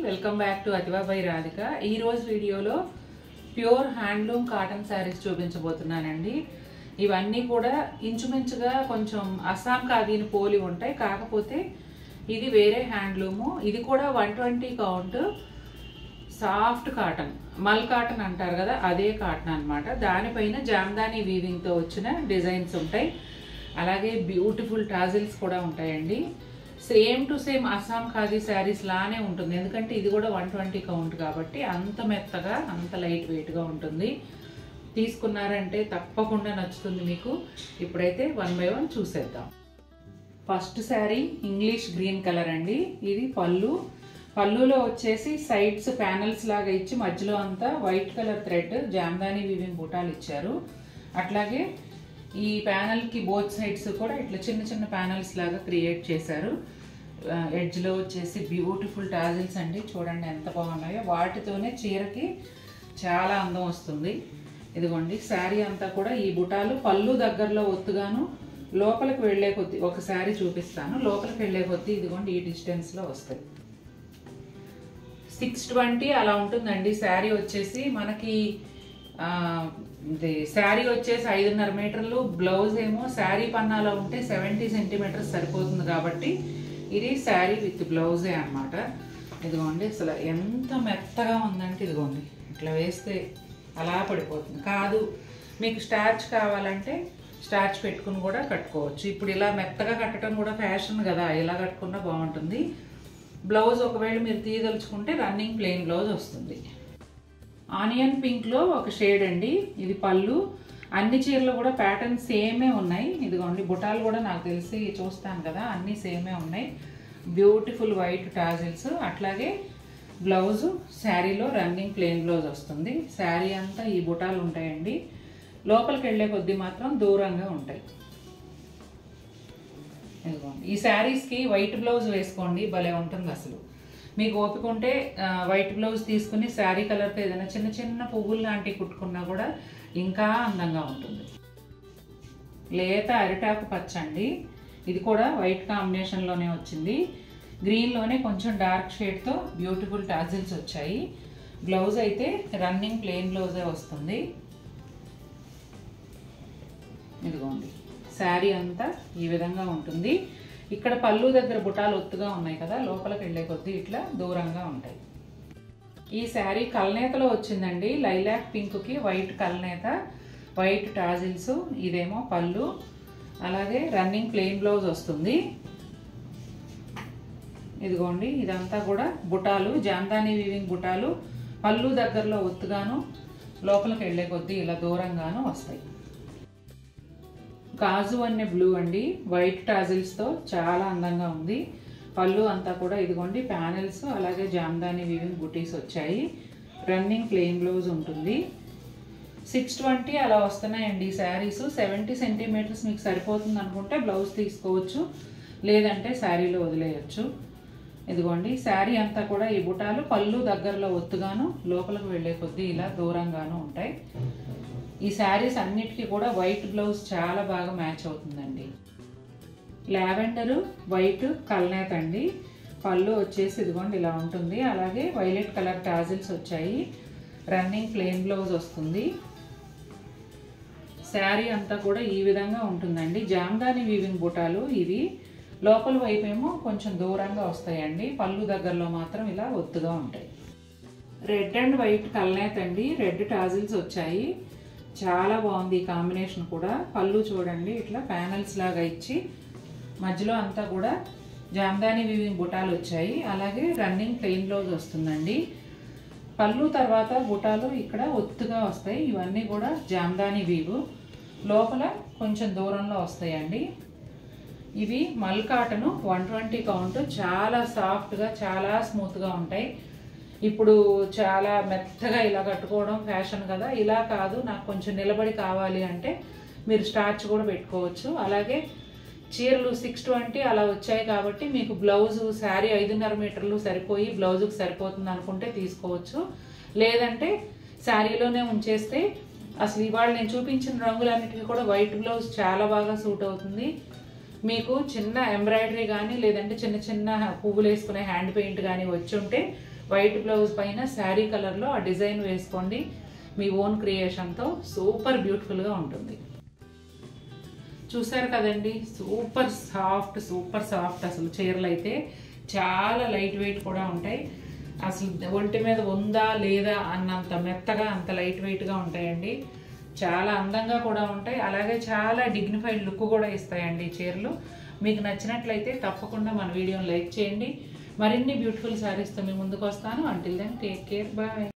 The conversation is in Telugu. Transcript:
Welcome back to Athiva by Radhika. ఈ రోజు వీడియోలో ప్యూర్ హ్యాండ్లూమ్ కాటన్ శారీస్ చూపించబోతున్నానండి. ఇవన్నీ కూడా ఇంచుమించుగా కొంచెం అస్సాం ఖాదీని పోలి ఉంటాయి, కాకపోతే ఇది వేరే హ్యాండ్లూము. ఇది కూడా 120 కౌంట్ సాఫ్ట్ కాటన్, మల్ కాటన్ అంటారు కదా, అదే కాటన్ అన్నమాట. దానిపైన జామ్దాని వీవింగ్తో వచ్చిన డిజైన్స్ ఉంటాయి, అలాగే బ్యూటిఫుల్ టాజిల్స్ కూడా ఉంటాయండి. Same to same Assam khadi saris లానే ఉంటుంది, ఎందుకంటే ఇది కూడా 120 కౌంట్ కాబట్టి అంత మెత్తగా అంత లైట్ వెయిట్గా ఉంటుంది. తీసుకున్నారంటే తప్పకుండా నచ్చుతుంది మీకు. ఇప్పుడైతే 1 బై 1 చూసేద్దాం. First sari English green colour అండి. ఇది పళ్ళులో వచ్చేసి సైడ్స్ ప్యానల్స్ లాగా ఇచ్చి మధ్యలో అంతా white colour thread Jamdani weaving బుటాలు ఇచ్చారు. అట్లాగే ఈ ప్యానల్కి బోత్ సైడ్స్ కూడా ఇట్లా చిన్న చిన్న ప్యానల్స్ లాగా క్రియేట్ చేశారు. ఎడ్జ్లో వచ్చేసి బ్యూటిఫుల్ టాజిల్స్ అండి, చూడండి ఎంత బాగున్నాయో. వాటితోనే చీరకి చాలా అందం వస్తుంది. ఇదిగోండి శారీ అంతా కూడా ఈ బుటాలు పళ్ళు దగ్గరలో ఒత్తుగాను లోపలికి వెళ్ళే కొద్దీ, ఒక శారీ చూపిస్తాను, లోపలికి వెళ్ళే కొద్దీ ఇదిగోండి ఈ డిస్టెన్స్లో వస్తాయి. 620 అలా ఉంటుందండి. శారీ వచ్చేసి మనకి శారీ వచ్చేసి 5.5 మీటర్లు, బ్లౌజ్ ఏమో శారీ పన్నాలో ఉంటే 70 సెంటీమీటర్స్ సరిపోతుంది కాబట్టి ఇది శారీ విత్ బ్లౌజే అన్నమాట. ఇదిగోండి అసలు ఎంత మెత్తగా ఉందంటే, ఇదిగోండి ఇట్లా వేస్తే అలా పడిపోతుంది. కాదు మీకు స్టార్చ్ కావాలంటే స్టార్చ్ పెట్టుకుని కూడా కట్టుకోవచ్చు. ఇప్పుడు ఇలా మెత్తగా కట్టడం కూడా ఫ్యాషన్ కదా, ఇలా కట్టుకున్నా బాగుంటుంది. బ్లౌజ్ ఒకవేళ మీరు తీయదలుచుకుంటే రన్నింగ్ ప్లెయిన్ బ్లౌజ్ వస్తుంది. ఆనియన్ పింక్లో ఒక షేడ్ అండి. ఇది పళ్ళు. అన్ని చీరలు కూడా ప్యాటర్న్ సేమే ఉన్నాయి. ఇదిగోండి బుటాలు కూడా నాకు తెలిసి చూస్తాను కదా, అన్నీ సేమే ఉన్నాయి. Beautiful white tassels. అట్లాగే బ్లౌజు శారీలో రన్నింగ్ ప్లెయిన్ బ్లౌజ్ వస్తుంది. శారీ అంతా ఈ బుటాలు ఉంటాయండి. లోపలికి వెళ్ళే కొద్దీ మాత్రం దూరంగా ఉంటాయి. ఇదిగోండి ఈ శారీస్కి వైట్ బ్లౌజ్ వేసుకోండి, భలే ఉంటుంది అసలు. మీకు ఓపిక ఉంటే వైట్ బ్లౌజ్ తీసుకుని శారీ కలర్తో ఏదైనా చిన్న చిన్న పువ్వులు లాంటివి కుట్టుకున్నా కూడా ఇంకా అందంగా ఉంటుంది. లేత అరిటాకు పచ్చ అండి. ఇది కూడా వైట్ కాంబినేషన్లోనే వచ్చింది. గ్రీన్లోనే కొంచెం డార్క్ షేడ్తో బ్యూటిఫుల్ టాజిల్స్ వచ్చాయి. బ్లౌజ్ అయితే రన్నింగ్ ప్లెయిన్ బ్లౌజే వస్తుంది. ఇదిగోండి శారీ అంతా ఈ విధంగా ఉంటుంది. ఇక్కడ పళ్ళు దగ్గర బుటాలు ఒత్తుగా ఉన్నాయి కదా, లోపలికి వెళ్ళే కొద్దీ ఇట్లా దూరంగా ఉంటాయి. ఈ శారీ కల్నేతలో వచ్చిందండి. లైలాక్ పింక్కి వైట్ కల్నేత, వైట్ టాజిల్స్. ఇదేమో పళ్ళు, అలాగే రన్నింగ్ ప్లెయిన్ బ్లౌజ్ వస్తుంది. ఇదిగోండి ఇదంతా కూడా బుటాలు, జామ్దాని వీవింగ్ బుటాలు. పళ్ళు దగ్గరలో ఒత్తుగాను, లోపలికి వెళ్ళే కొద్దీ ఇలా దూరంగాను వస్తాయి. గాజు అనే బ్లూ అండి, వైట్ టాజిల్స్తో చాలా అందంగా ఉంది. పళ్ళు అంతా కూడా ఇదిగోండి ప్యానెల్స్, అలాగే జామ్దాని వీవింగ్ బుటీస్ వచ్చాయి. రన్నింగ్ ప్లెయిన్ బ్లౌజ్ ఉంటుంది. 620 అలా వస్తున్నాయండి శారీస్. 70 సెంటీమీటర్స్ మీకు సరిపోతుంది అనుకుంటే బ్లౌజ్ తీసుకోవచ్చు, లేదంటే శారీలో వదిలేయచ్చు. ఇదిగోండి శారీ అంతా కూడా ఈ బుటాలు పళ్ళు దగ్గరలో ఒత్తుగాను, లోపలికి వెళ్ళే కొద్దీ ఇలా దూరంగాను ఉంటాయి. ఈ శారీస్ అన్నిటికీ కూడా వైట్ బ్లౌజ్ చాలా బాగా మ్యాచ్ అవుతుందండి. లావెండరు వైట్ కల్నేత అండి. పళ్ళు వచ్చేసి ఇదిగోండి ఇలా ఉంటుంది, అలాగే వైలెట్ కలర్ టాజిల్స్ వచ్చాయి. రన్నింగ్ ప్లెయిన్ బ్లౌజ్ వస్తుంది. శారీ అంతా కూడా ఈ విధంగా ఉంటుందండి. జామ్దాని వీవింగ్ బుటాలు ఇవి. లోపల వైపు ఏమో కొంచెం దూరంగా వస్తాయండి, పళ్ళు దగ్గరలో మాత్రం ఇలా ఒత్తుగా ఉంటాయి. రెడ్ అండ్ వైట్ కల్నేత అండి. రెడ్ టాజిల్స్ వచ్చాయి, చాలా బాగుంది ఈ కాంబినేషన్ కూడా. పళ్ళు చూడండి ఇట్లా ప్యానల్స్ లాగా ఇచ్చి మధ్యలో అంతా కూడా జామ్దాని వీవింగ్ బుటాలు వచ్చాయి, అలాగే రన్నింగ్ ప్లెయిన్ బ్లౌజ్ వస్తుందండి. పళ్ళు తర్వాత బుటాలు ఇక్కడ ఒత్తుగా వస్తాయి. ఇవన్నీ కూడా జామ్దాని వీవు, లోపల కొంచెం దూరంలో వస్తాయండి. ఇవి మల్ కాటను, 120 కౌంట్. చాలా సాఫ్ట్గా చాలా స్మూత్గా ఉంటాయి. ఇప్పుడు చాలా మెత్తగా ఇలా కట్టుకోవడం ఫ్యాషన్ కదా, ఇలా కాదు నాకు కొంచెం నిలబడి కావాలి అంటే మీరు స్టార్చ్ కూడా పెట్టుకోవచ్చు. అలాగే చీరలు 620 అలా వచ్చాయి కాబట్టి మీకు బ్లౌజు శారీ 5.5 మీటర్లు సరిపోయి బ్లౌజుకి సరిపోతుంది అనుకుంటే తీసుకోవచ్చు, లేదంటే శారీలోనే ఉంచేస్తే అసలు ఇవాళ నేను చూపించిన రంగులన్నిటికీ కూడా వైట్ బ్లౌజ్ చాలా బాగా సూట్ అవుతుంది. మీకు చిన్న ఎంబ్రాయిడరీ కానీ లేదంటే చిన్న చిన్న పువ్వులు వేసుకునే హ్యాండ్ పెయింట్ కానీ వచ్చి ఉంటే వైట్ బ్లౌజ్ పైన శారీ కలర్లో ఆ డిజైన్ వేసుకోండి. మీ ఓన్ క్రియేషన్తో సూపర్ బ్యూటిఫుల్గా ఉంటుంది. చూసారు కదండి, సూపర్ సాఫ్ట్ అసలు చీరలు అయితే చాలా లైట్ వెయిట్ కూడా ఉంటాయి. అసలు ఒంటి మీద ఉందా లేదా అన్నంత మెత్తగా, అంత లైట్ వెయిట్గా ఉంటాయండి. చాలా అందంగా కూడా ఉంటాయి, అలాగే చాలా డిగ్నిఫైడ్ లుక్ కూడా ఇస్తాయండి ఈ చీరలు. మీకు నచ్చినట్లయితే తప్పకుండా మన వీడియోని లైక్ చేయండి. మరిన్ని బ్యూటిఫుల్ శారీస్తో మీ ముందుకు వస్తాను. Until then take care, bye.